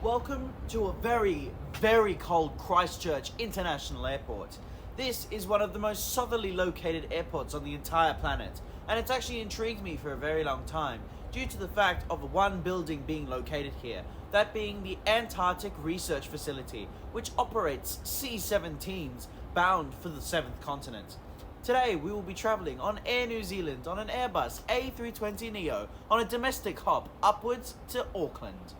Welcome to a very, very cold Christchurch International Airport. This is one of the most southerly located airports on the entire planet, and it's actually intrigued me for a very long time due to the fact of one building being located here, that being the Antarctic Research Facility, which operates C-17s bound for the 7th continent. Today we will be travelling on Air New Zealand on an Airbus A320neo on a domestic hop upwards to Auckland.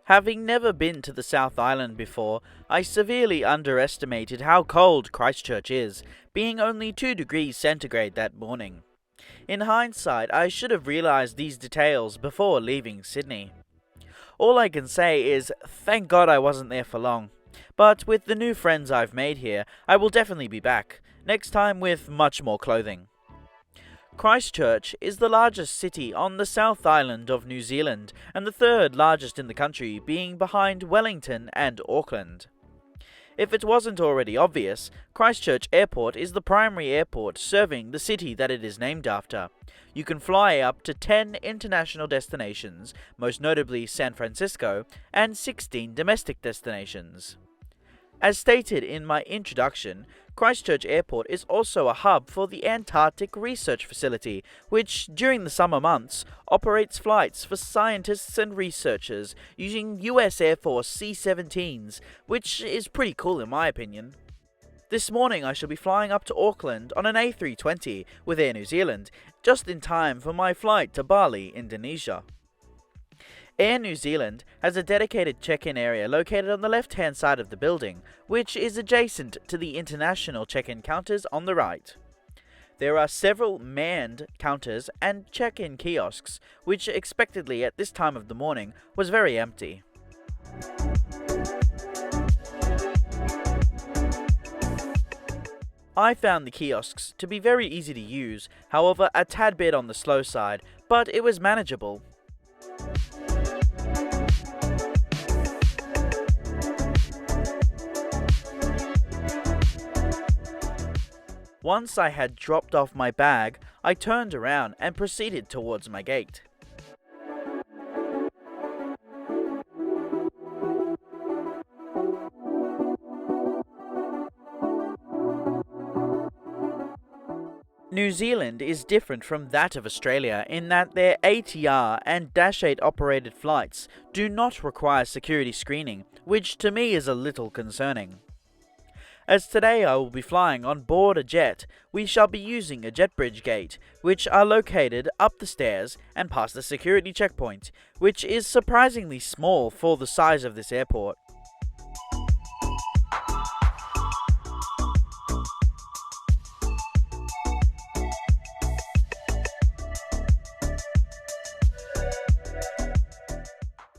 Having never been to the South Island before, I severely underestimated how cold Christchurch is, being only 2 degrees centigrade that morning. In hindsight, I should have realised these details before leaving Sydney. All I can say is, thank God I wasn't there for long. But with the new friends I've made here, I will definitely be back, next time with much more clothing. Christchurch is the largest city on the South Island of New Zealand, and the third largest in the country, being behind Wellington and Auckland. If it wasn't already obvious, Christchurch Airport is the primary airport serving the city that it is named after. You can fly up to 10 international destinations, most notably San Francisco, and 16 domestic destinations. As stated in my introduction, Christchurch Airport is also a hub for the Antarctic Research Facility, which, during the summer months, operates flights for scientists and researchers using US Air Force C-17s, which is pretty cool in my opinion. This morning I shall be flying up to Auckland on an A320 with Air New Zealand, just in time for my flight to Bali, Indonesia. Air New Zealand has a dedicated check-in area located on the left-hand side of the building, which is adjacent to the international check-in counters on the right. There are several manned counters and check-in kiosks, which expectedly at this time of the morning was very empty. I found the kiosks to be very easy to use, however a tad bit on the slow side, but it was manageable. Once I had dropped off my bag, I turned around and proceeded towards my gate. New Zealand is different from that of Australia in that their ATR and Dash 8 operated flights do not require security screening, which to me is a little concerning. As today I will be flying on board a jet, we shall be using a jet bridge gate, which are located up the stairs and past the security checkpoint, which is surprisingly small for the size of this airport.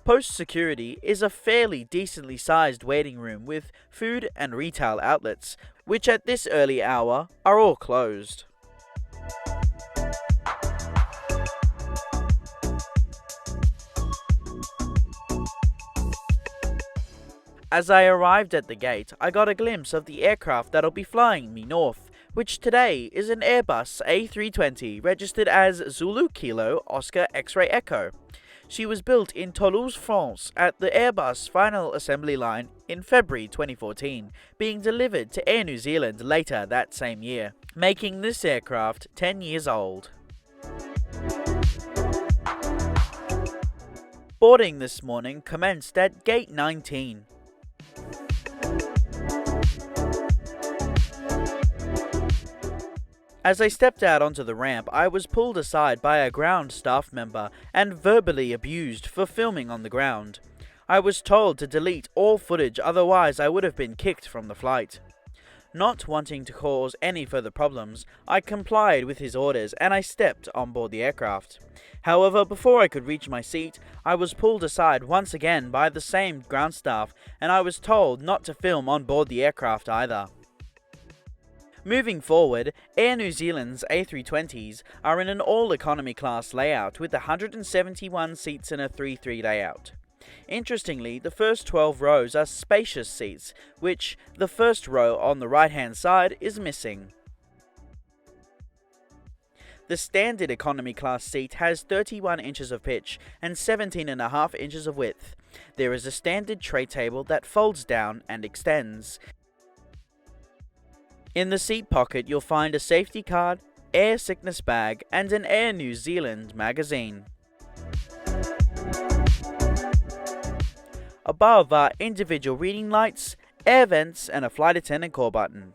Post-security is a fairly decently sized waiting room with food and retail outlets, which at this early hour are all closed. As I arrived at the gate, I got a glimpse of the aircraft that'll be flying me north, which today is an Airbus A320 registered as Zulu Kilo Oscar X-Ray Echo. She was built in Toulouse, France at the Airbus final assembly line in February 2014, being delivered to Air New Zealand later that same year, making this aircraft 10 years old. Boarding this morning commenced at Gate 19. As I stepped out onto the ramp, I was pulled aside by a ground staff member and verbally abused for filming on the ground. I was told to delete all footage, otherwise I would have been kicked from the flight. Not wanting to cause any further problems, I complied with his orders and I stepped on board the aircraft. However, before I could reach my seat, I was pulled aside once again by the same ground staff and I was told not to film on board the aircraft either. Moving forward, Air New Zealand's A320s are in an all-economy class layout with 171 seats in a 3-3 layout. Interestingly, the first 12 rows are spacious seats, which the first row on the right-hand side is missing. The standard economy class seat has 31 inches of pitch and 17.5 inches of width. There is a standard tray table that folds down and extends. In the seat pocket you'll find a safety card, air sickness bag and an Air New Zealand magazine. Above are individual reading lights, air vents and a flight attendant call button.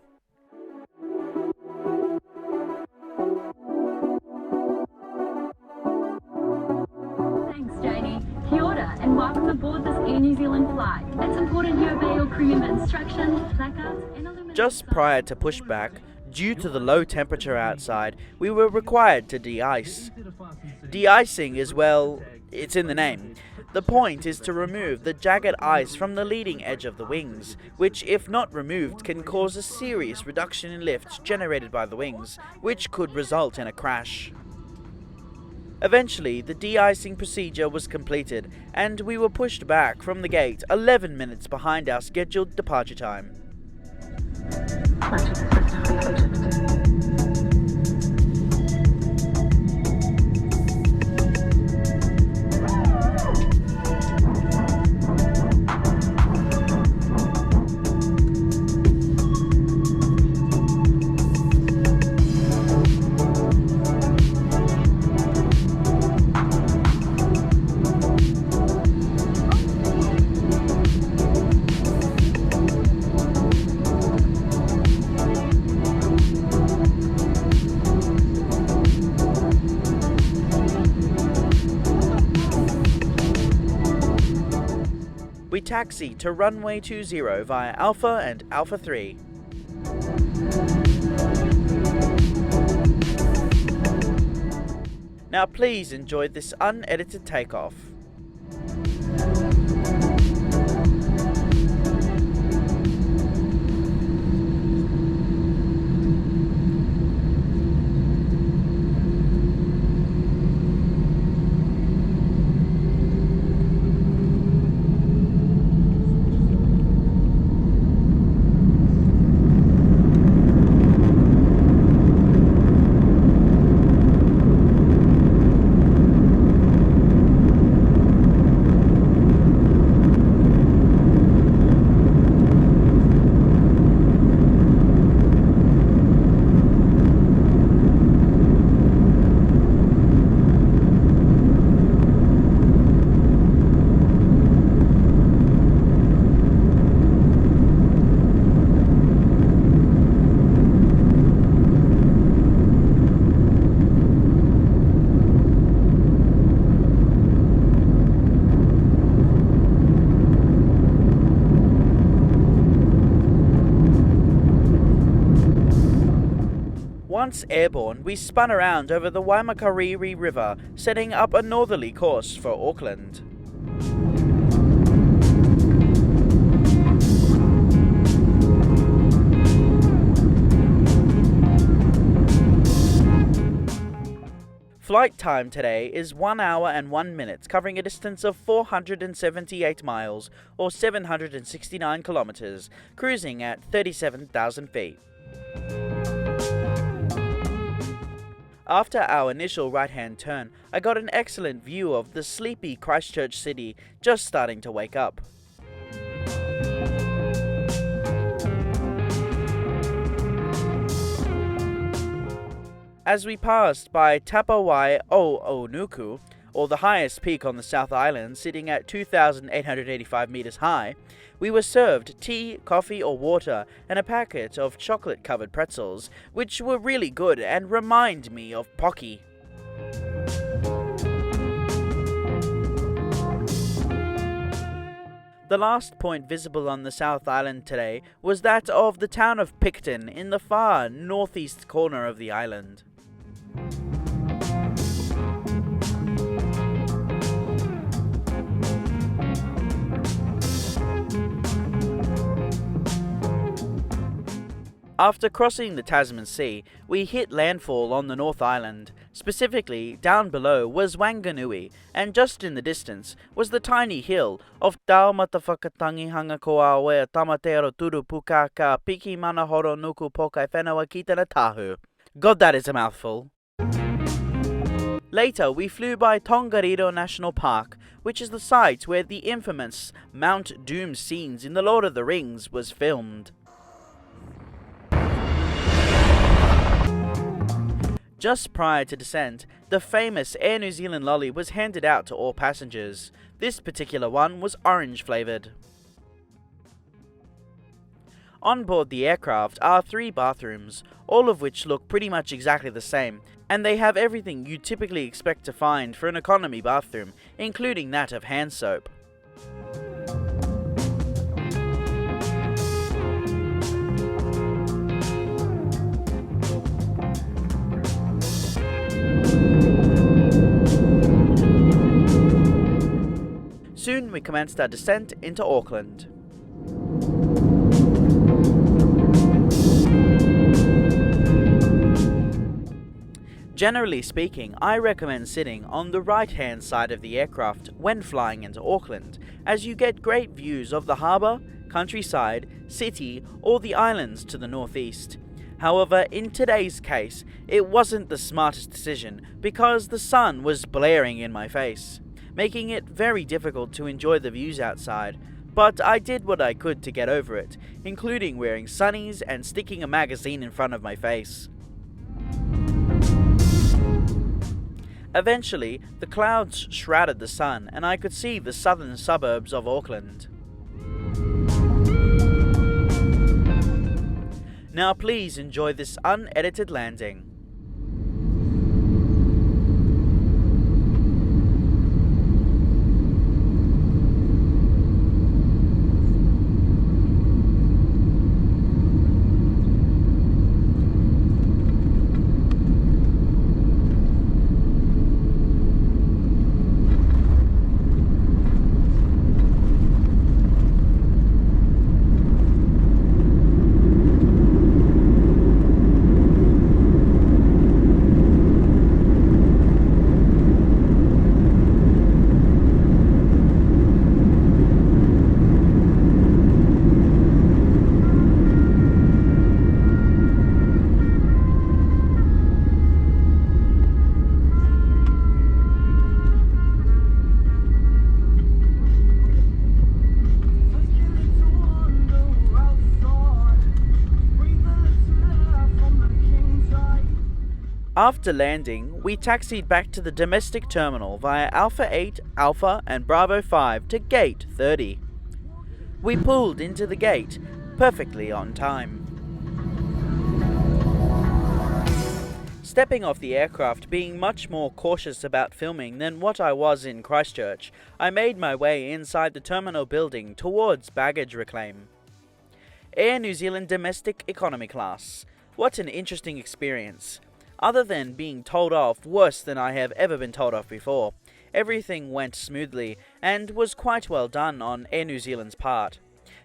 Thanks, Janie. Kia ora and welcome aboard this Air New Zealand flight. It's important you obey your crew member instructions, placards and illuminated Just prior to pushback, due to the low temperature outside, we were required to de-ice. De-icing is, well, it's in the name. The point is to remove the jagged ice from the leading edge of the wings, which if not removed can cause a serious reduction in lift generated by the wings, which could result in a crash. Eventually, the de-icing procedure was completed and we were pushed back from the gate 11 minutes behind our scheduled departure time. We taxi to runway 20 via Alpha and Alpha 3. Now please enjoy this unedited takeoff. Once airborne, we spun around over the Waimakariri River, setting up a northerly course for Auckland. Flight time today is 1 hour and 1 minute, covering a distance of 478 miles or 769 kilometers, cruising at 37,000 feet. After our initial right-hand turn, I got an excellent view of the sleepy Christchurch city just starting to wake up. As we passed by Tapawai O'Onuku, or the highest peak on the South Island, sitting at 2,885 meters high, we were served tea, coffee or water and a packet of chocolate-covered pretzels, which were really good and remind me of Pocky. The last point visible on the South Island today was that of the town of Picton in the far northeast corner of the island. After crossing the Tasman Sea, we hit landfall on the North Island, Specifically, down below was Wanganui, and just in the distance was the tiny hill of Tau Matawhakatangi Hanga Koa Wea Tamatero Turu Pukaka Piki Manahoro Nuku Pokai Whenua Kitana Tahu. God, that is a mouthful. Later, we flew by Tongariro National Park, which is the site where the infamous Mount Doom scenes in The Lord of the Rings was filmed. Just prior to descent, the famous Air New Zealand lolly was handed out to all passengers. This particular one was orange flavoured. On board the aircraft are 3 bathrooms, all of which look pretty much exactly the same, and they have everything you typically expect to find for an economy bathroom, including that of hand soap. Soon we commenced our descent into Auckland. Generally speaking, I recommend sitting on the right hand side of the aircraft when flying into Auckland, as you get great views of the harbour, countryside, city, or the islands to the northeast. However, in today's case, it wasn't the smartest decision because the sun was blaring in my face, making it very difficult to enjoy the views outside, but I did what I could to get over it, including wearing sunnies and sticking a magazine in front of my face. Eventually, the clouds shrouded the sun and I could see the southern suburbs of Auckland. Now please enjoy this unedited landing. After landing, we taxied back to the domestic terminal via Alpha 8, Alpha and Bravo 5 to Gate 30. We pulled into the gate perfectly on time. Stepping off the aircraft, being much more cautious about filming than what I was in Christchurch, I made my way inside the terminal building towards baggage reclaim. Air New Zealand Domestic Economy Class. What an interesting experience. Other than being told off worse than I have ever been told off before, everything went smoothly and was quite well done on Air New Zealand's part.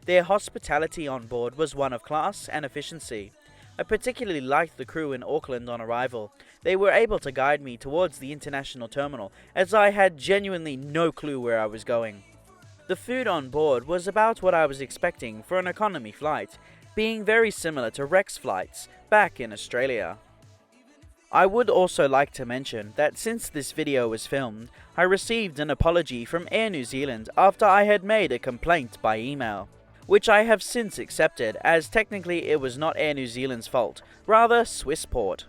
Their hospitality on board was one of class and efficiency. I particularly liked the crew in Auckland on arrival. They were able to guide me towards the international terminal, as I had genuinely no clue where I was going. The food on board was about what I was expecting for an economy flight, being very similar to Rex flights back in Australia. I would also like to mention that since this video was filmed, I received an apology from Air New Zealand after I had made a complaint by email, which I have since accepted, as technically it was not Air New Zealand's fault, rather Swissport.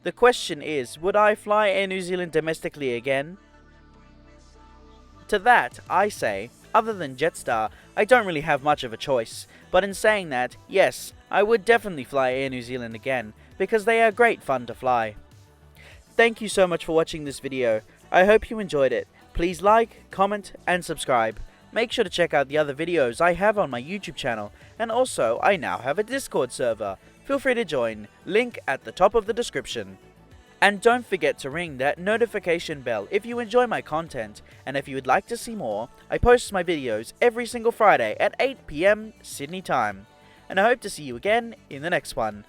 The question is, would I fly Air New Zealand domestically again? To that, I say, other than Jetstar, I don't really have much of a choice, but in saying that, yes, I would definitely fly Air New Zealand again, because they are great fun to fly. Thank you so much for watching this video. I hope you enjoyed it. Please like, comment and subscribe. Make sure to check out the other videos I have on my YouTube channel, and also I now have a Discord server. Feel free to join, link at the top of the description. And don't forget to ring that notification bell if you enjoy my content, and if you would like to see more, I post my videos every single Friday at 8 PM Sydney time. And I hope to see you again in the next one.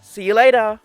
See you later!